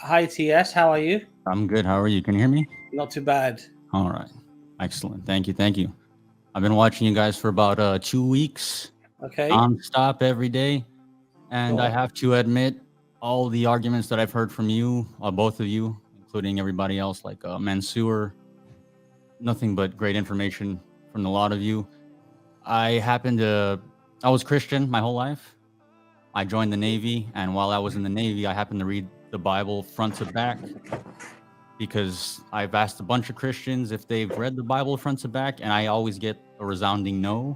Hi TS, how are you? I'm good. How are you? Can you hear me? Not too bad. All right. Excellent. Thank you. Thank you. I've been watching you guys for about 2 weeks, Okay. non-stop every day. And I Sure. have to admit, all the arguments that I've heard from you, both of you, including everybody else, like Mansoor, nothing but great information from a lot of you. I was Christian my whole life. I joined the Navy, and while I was in the Navy, I happened to read the Bible front to back because I've asked a bunch of Christians if they've read the Bible front to back, and I always get a resounding no.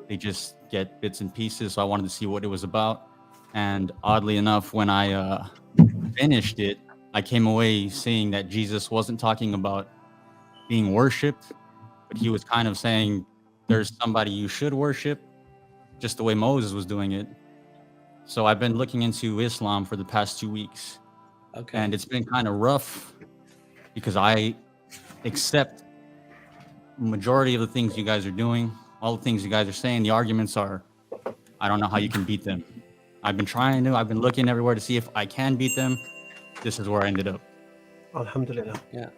They just get bits and pieces, so I wanted to see what it was about. And oddly enough, when I finished it, I came away seeing that Jesus wasn't talking about being worshipped, but he was kind of saying there's somebody you should worship, just the way Moses was doing it. So I've been looking into Islam for the past 2 weeks, Okay. and it's been kind of rough because I accept majority of the things you guys are doing, all the things you guys are saying. The arguments are, I don't know how you can beat them. I've been looking everywhere to see if I can beat them. This is where I ended up. Alhamdulillah. Yeah.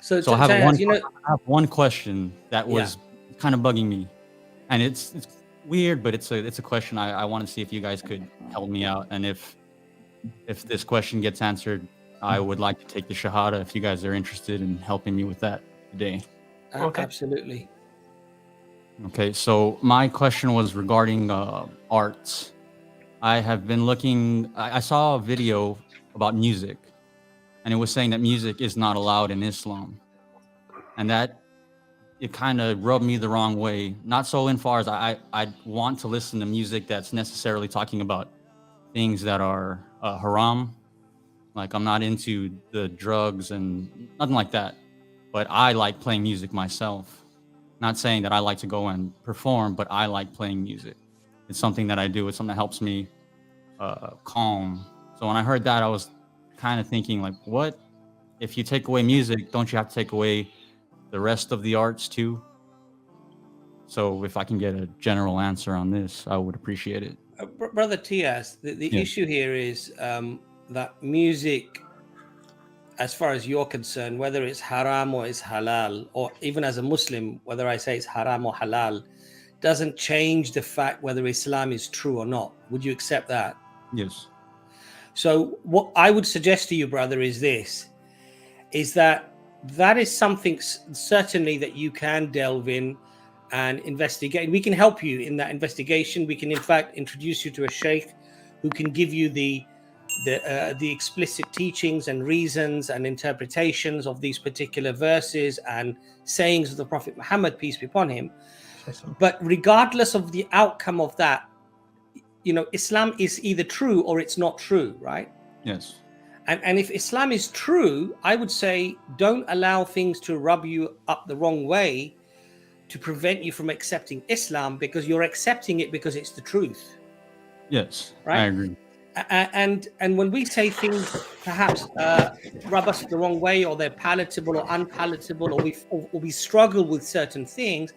So I have Taz, I have one question that was kind of bugging me, and it's weird, but it's a question I want to see if you guys could help me out, and if this question gets answered, I would like to take the shahada if you guys are interested in helping me with that today. Okay. Absolutely. Okay, so my question was regarding arts. I have been looking, I saw a video about music, and it was saying that music is not allowed in Islam. And that, it kind of rubbed me the wrong way. Not so in far as I want to listen to music that's necessarily talking about things that are haram. Like, I'm not into the drugs and nothing like that. But I like playing music myself. Not saying that I like to go and perform, but I like playing music. It's something that I do. It's something that helps me calm. So when I heard that, I was kind of thinking, like, what? If you take away music, don't you have to take away the rest of the arts too? So if I can get a general answer on this, I would appreciate it. Brother TS, the issue here is that music, as far as you're concerned, whether it's haram or it's halal, or even as a Muslim, whether I say it's haram or halal, doesn't change the fact whether Islam is true or not. Would you accept that? Yes. So what I would suggest to you, brother, is this, is that is something certainly that you can delve in and investigate. We can help you in that investigation. We can, in fact, introduce you to a sheikh who can give you the explicit teachings and reasons and interpretations of these particular verses and sayings of the Prophet Muhammad, peace be upon him. But regardless of the outcome of that, Islam is either true or it's not true, right? Yes. And if Islam is true, I would say don't allow things to rub you up the wrong way to prevent you from accepting Islam, because you're accepting it because it's the truth. Yes, right? I agree. And when we say things perhaps rub us the wrong way, or they're palatable or unpalatable, or we struggle with certain things,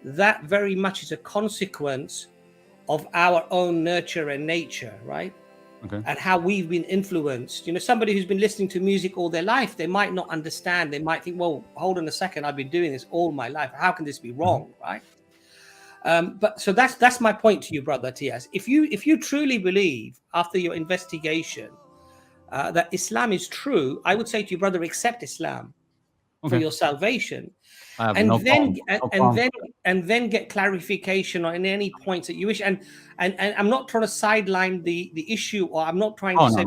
that very much is a consequence of our own nurture and nature, right? Okay. And how we've been influenced. Somebody who's been listening to music all their life, they might not understand. They might think, well, hold on a second, I've been doing this all my life. How can this be wrong, right? But so that's my point to you, brother TS. If you truly believe after your investigation that Islam is true, I would say to you, brother, accept Islam for your salvation, and then get clarification on any points that you wish. And I'm not trying to sideline the issue, or I'm not trying to say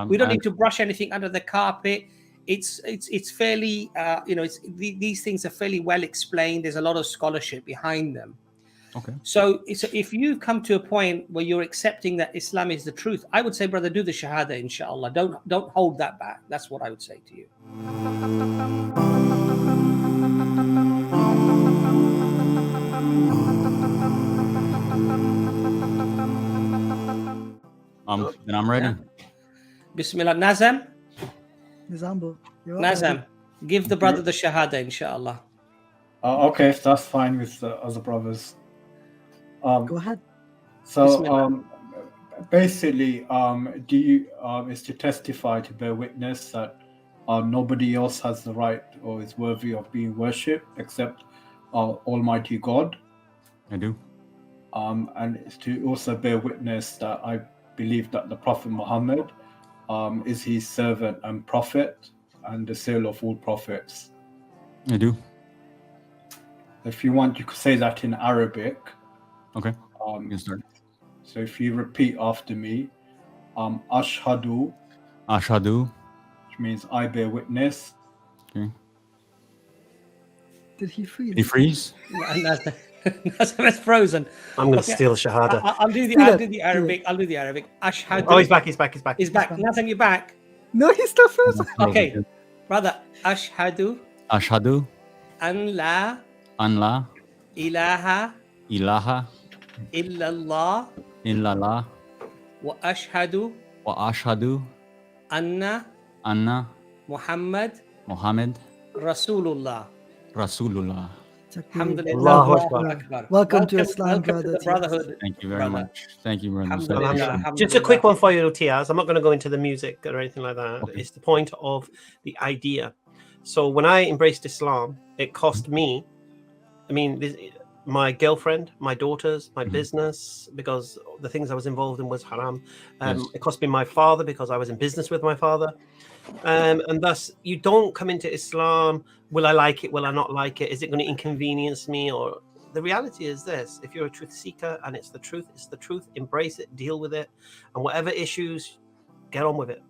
we don't need to brush anything under the carpet. It's fairly these things are fairly well explained. There's a lot of scholarship behind them. Okay. So if you come to a point where you're accepting that Islam is the truth, I would say, brother, do the shahada, inshallah. Don't hold that back. That's what I would say to you. Then I'm ready. Bismillah. Nazam, Nizam, give the brother the shahada, inshallah. Okay, if that's fine with the other brothers. Go ahead. So, Basically, do you is to testify, to bear witness that nobody else has the right or is worthy of being worshipped except Almighty God. I do. And it's to also bear witness that I believe that the Prophet Muhammad is his servant and prophet and the seal of all prophets. I do. If you want, you could say that in Arabic. Okay. You can start. So if you repeat after me, Ashhadu, Ashhadu. which means I bear witness. Okay. Did he freeze? Did he freeze? That's frozen. I'm going to Okay. steal shahada. I'll do the Arabic. I'll do the Arabic. Ashhadu. Oh, he's back. He's back. He's back. He's back. Nathan, you're back. No, he's still frozen. Okay, brother. Ashhadu Ashhadu an la an la ilaha ilaha illallah illallah wa ashhadu wa ashhadu anna anna Muhammad Muhammad Rasulullah. Rasulullah. Alhamdulillah. Allahu Allahu Akbar. Welcome to Islam, welcome to brother. the brotherhood. Thank you very Brother. much. Thank you, brother. Alhamdulillah. Alhamdulillah. Alhamdulillah. Just a quick one for you, Tiaz. I'm not going to go into the music or anything like that. Okay. It's the point of the idea. So when I embraced Islam, it cost me, my girlfriend, my daughters, my business, because the things I was involved in was haram. Yes. It cost me my father because I was in business with my father. And thus, you don't come into Islam, will I like it, will I not like it? Is it going to inconvenience me? Or the reality is this: if you're a truth seeker and it's the truth, embrace it, deal with it, and whatever issues, get on with it.